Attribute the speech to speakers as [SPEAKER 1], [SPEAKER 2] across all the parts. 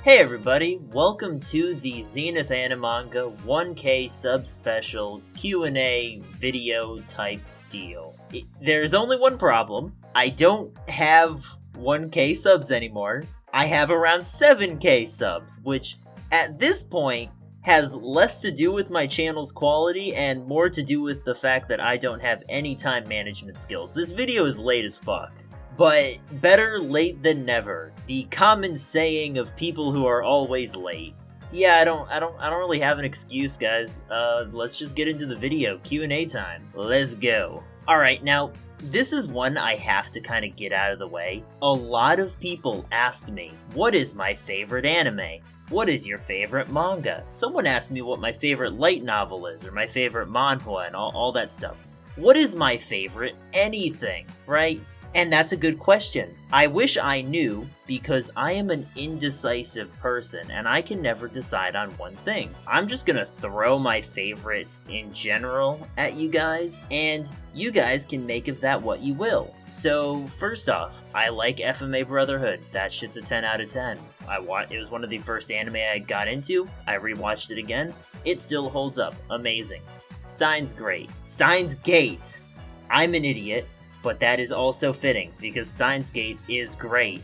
[SPEAKER 1] Hey everybody, welcome to the Zenith Animanga 1K sub special Q&A video type deal. There's only one problem. I don't have 1K subs anymore. I have around 7K subs, which at this point has less to do with my channel's quality and more to do with the fact that I don't have any time management skills. This video is late as fuck. But better late than never. The common saying of people who are always late. Yeah, I don't really have an excuse, guys. Let's just get into the video. Q&A time. Let's go. Alright, now, this is one I have to kind of get out of the way. A lot of people asked me, what is my favorite anime? What is your favorite manga? Someone asked me what my favorite light novel is, or my favorite manhwa, and all that stuff. What is my favorite anything, right? And that's a good question. I wish I knew, because I am an indecisive person, and I can never decide on one thing. I'm just gonna throw my favorites in general at you guys, and you guys can make of that what you will. So, first off, I like FMA Brotherhood. That shit's a 10 out of 10. It was one of the first anime I got into. I rewatched it again. It still holds up. Amazing. Stein's great. Steins Gate. I'm an idiot. But that is also fitting, because Steins Gate is great.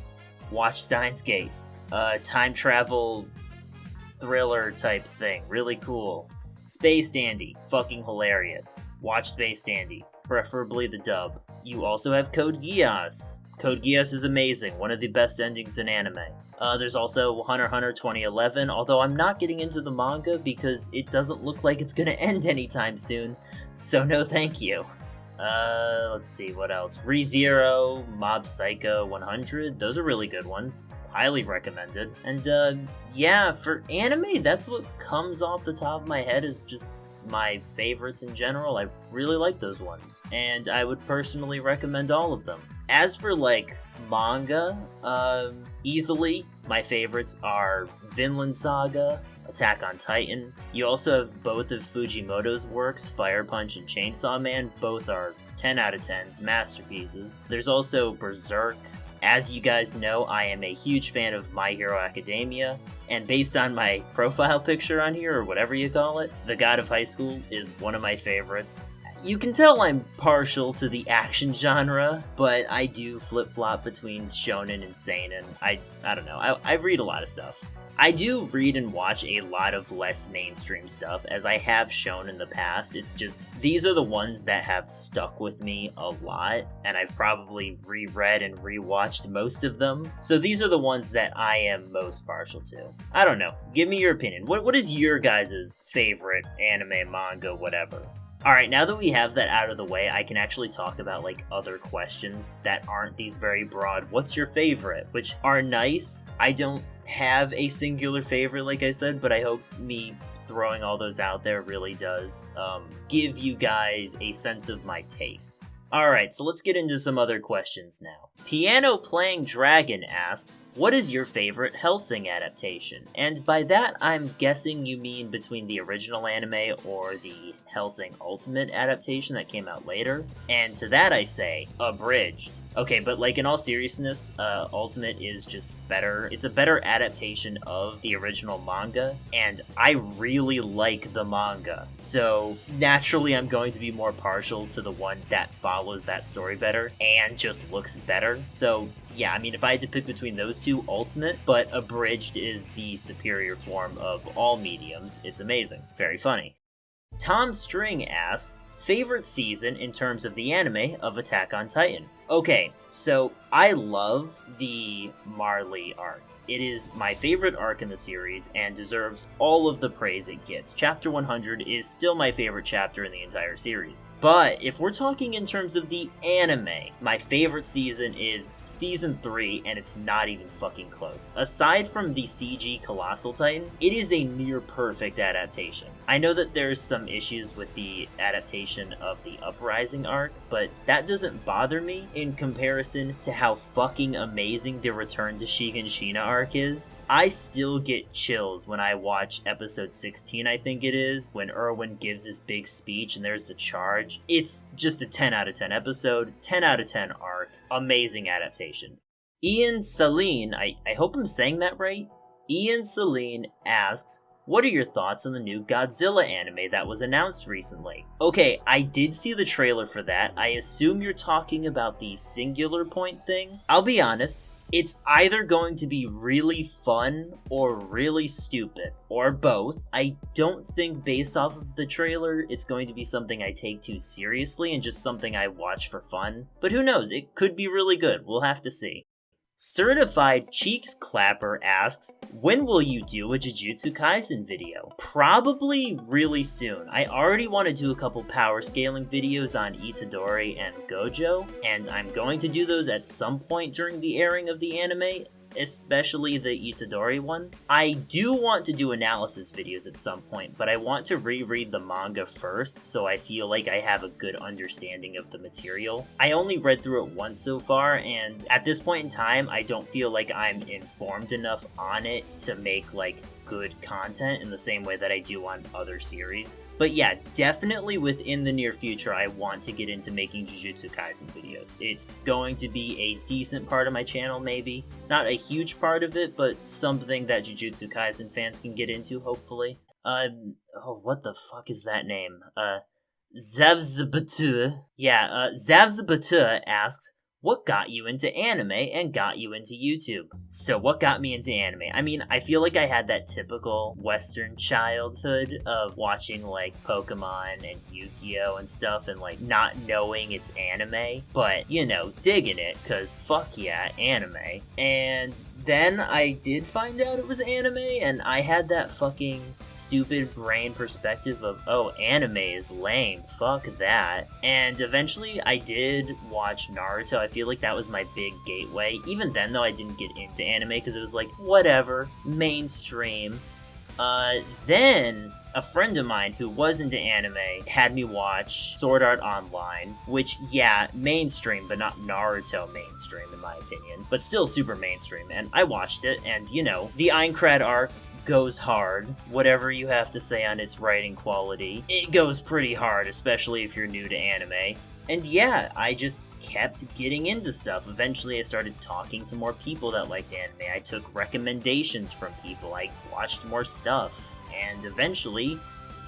[SPEAKER 1] Watch Steins Gate. Time travel thriller type thing. Really cool. Space Dandy. Fucking hilarious. Watch Space Dandy. Preferably the dub. You also have Code Geass. Code Geass is amazing. One of the best endings in anime. There's also Hunter x Hunter 2011, although I'm not getting into the manga because it doesn't look like it's gonna end anytime soon. So no thank you. Let's see, what else? ReZero, Mob Psycho 100, those are really good ones. Highly recommended. And, yeah, for anime, that's what comes off the top of my head is just my favorites in general. I really like those ones. And I would personally recommend all of them. As for, like, manga, easily, my favorites are Vinland Saga, Attack on Titan. You also have both of Fujimoto's works, Fire Punch and Chainsaw Man. Both are 10 out of 10s, masterpieces. There's also Berserk. As you guys know, I am a huge fan of My Hero Academia, and based on my profile picture on here, or whatever you call it, The God of High School is one of my favorites. You can tell I'm partial to the action genre, but I do flip-flop between shonen and seinen. I don't know, I read a lot of stuff. I do read and watch a lot of less mainstream stuff, as I have shown in the past. It's just, these are the ones that have stuck with me a lot, and I've probably reread and rewatched most of them. So these are the ones that I am most partial to. I don't know, give me your opinion. What is your guys' favorite anime, manga, whatever? Alright, now that we have that out of the way, I can actually talk about, like, other questions that aren't these very broad, what's your favorite? Which are nice. I don't have a singular favorite, like I said, but I hope me throwing all those out there really does give you guys a sense of my taste. Alright, so let's get into some other questions now. Piano Playing Dragon asks, what is your favorite Hellsing adaptation? And by that, I'm guessing you mean between the original anime or the Hellsing Ultimate adaptation that came out later. And to that I say, abridged. Okay, but like in all seriousness, Ultimate is just better. It's a better adaptation of the original manga, and I really like the manga. So naturally I'm going to be more partial to the one that follows that story better and just looks better. So yeah, I mean, if I had to pick between those two, Ultimate, but abridged is the superior form of all mediums. It's amazing. Very funny. Tom String asks, favorite season in terms of the anime of Attack on Titan? Okay, so I love the Marley arc. It is my favorite arc in the series and deserves all of the praise it gets. Chapter 100 is still my favorite chapter in the entire series. But if we're talking in terms of the anime, my favorite season is Season 3, and it's not even fucking close. Aside from the CG Colossal Titan, it is a near perfect adaptation. I know that there's some issues with the adaptation of the Uprising arc, but that doesn't bother me in comparison to how fucking amazing the Return to Shiganshina arc is. I still get chills when I watch episode 16, I think it is, when Erwin gives his big speech and there's the charge. It's just a 10 out of 10 episode, 10 out of 10 arc, amazing adaptation. Ian Saline, I hope I'm saying that right. Ian Celine asks, what are your thoughts on the new Godzilla anime that was announced recently? Okay, I did see the trailer for that. I assume you're talking about the singular point thing. I'll be honest, it's either going to be really fun or really stupid, or both. I don't think based off of the trailer, it's going to be something I take too seriously and just something I watch for fun. But who knows, it could be really good, we'll have to see. Certified Cheeks Clapper asks, when will you do a Jujutsu Kaisen video? Probably really soon. I already want to do a couple power scaling videos on Itadori and Gojo, and I'm going to do those at some point during the airing of the anime, especially the Itadori one. I do want to do analysis videos at some point, but I want to reread the manga first, so I feel like I have a good understanding of the material. I only read through it once so far, and at this point in time, I don't feel like I'm informed enough on it to make, like, good content in the same way that I do on other series. But yeah, definitely within the near future, I want to get into making Jujutsu Kaisen videos. It's going to be a decent part of my channel, maybe. Not a huge part of it, but something that Jujutsu Kaisen fans can get into, hopefully. Oh, what the fuck is that name? Zavzabatu. Yeah, Zavzabatu asks, what got you into anime and got you into YouTube? So what got me into anime? I mean, I feel like I had that typical Western childhood of watching like Pokemon and Yu-Gi-Oh! And stuff and like not knowing it's anime, but you know, digging it, cause fuck yeah, anime. And then I did find out it was anime, and I had that fucking stupid brain perspective of, oh, anime is lame, fuck that. And eventually I did watch Naruto. I feel like that was my big gateway. Even then, though, I didn't get into anime because it was like, whatever, mainstream. Then a friend of mine who was into anime had me watch Sword Art Online, which, yeah, mainstream, but not Naruto mainstream in my opinion, but still super mainstream, and I watched it, and you know, the Aincrad arc goes hard. Whatever you have to say on its writing quality, it goes pretty hard, especially if you're new to anime. And yeah, I just kept getting into stuff. Eventually I started talking to more people that liked anime. I took recommendations from people. I watched more stuff. And eventually,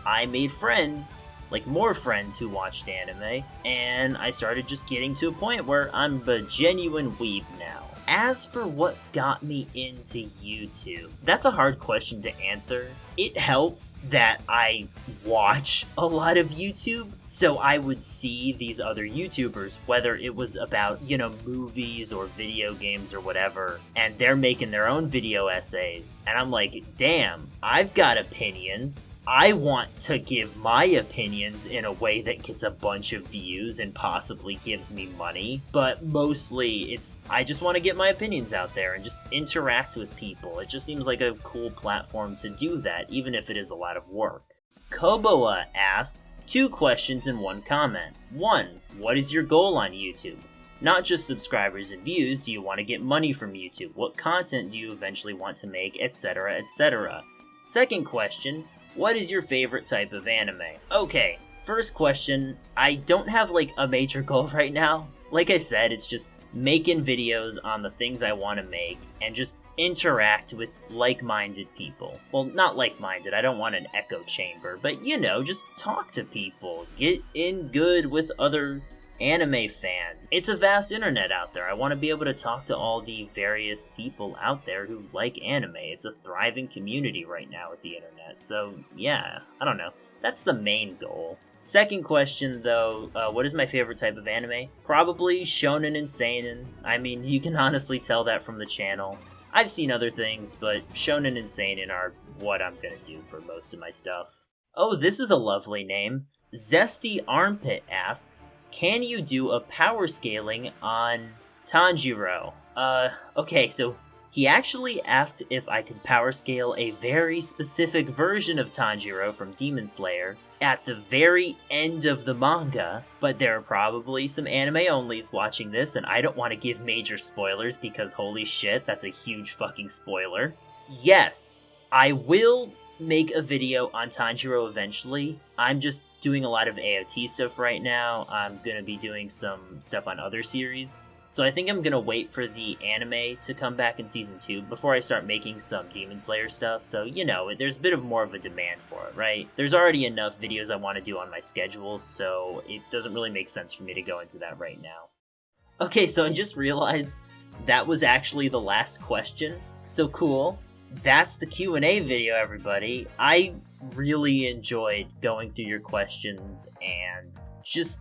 [SPEAKER 1] I made friends, like more friends who watched anime, and I started just getting to a point where I'm a genuine weeb now. As for what got me into YouTube, that's a hard question to answer. It helps that I watch a lot of YouTube, so I would see these other YouTubers, whether it was about, you know, movies or video games or whatever, and they're making their own video essays, and I'm like, damn, I've got opinions. I want to give my opinions in a way that gets a bunch of views and possibly gives me money, but mostly I just want to get my opinions out there and just interact with people. It just seems like a cool platform to do that, even if it is a lot of work. Koboa asks, 2 questions and 1 comment. 1. What is your goal on YouTube? Not just subscribers and views, do you want to get money from YouTube? What content do you eventually want to make, etc., etc.? Second question, what is your favorite type of anime? Okay, first question, I don't have like a major goal right now. Like I said, it's just making videos on the things I want to make and just interact with like-minded people. Well, not like-minded, I don't want an echo chamber, but you know, just talk to people, get in good with other anime fans. It's a vast internet out there. I want to be able to talk to all the various people out there who like anime. It's a thriving community right now with the internet. So yeah, I don't know. That's the main goal. Second question though, what is my favorite type of anime? Probably shonen and seinen. I mean, you can honestly tell that from the channel. I've seen other things, but shonen and seinen are what I'm gonna do for most of my stuff. Oh, this is a lovely name. Zesty Armpit asked, can you do a power scaling on Tanjiro? Okay, so he actually asked if I could power scale a very specific version of Tanjiro from Demon Slayer at the very end of the manga, but there are probably some anime-onlys watching this, and I don't want to give major spoilers because holy shit, that's a huge fucking spoiler. Yes, I will make a video on Tanjiro eventually. I'm just doing a lot of AOT stuff right now. I'm gonna be doing some stuff on other series. So I think I'm gonna wait for the anime to come back in season 2 before I start making some Demon Slayer stuff. So, there's a bit of more of a demand for it, right? There's already enough videos I want to do on my schedule, so it doesn't really make sense for me to go into that right now. Okay, so I just realized that was actually the last question. So cool. That's the Q&A video, everybody. I really enjoyed going through your questions and just,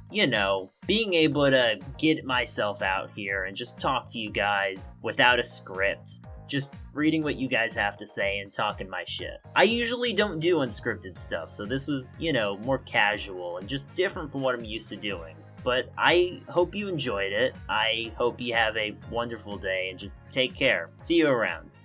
[SPEAKER 1] being able to get myself out here and just talk to you guys without a script. Just reading what you guys have to say and talking my shit. I usually don't do unscripted stuff, so this was, more casual and just different from what I'm used to doing. But I hope you enjoyed it. I hope you have a wonderful day and just take care. See you around.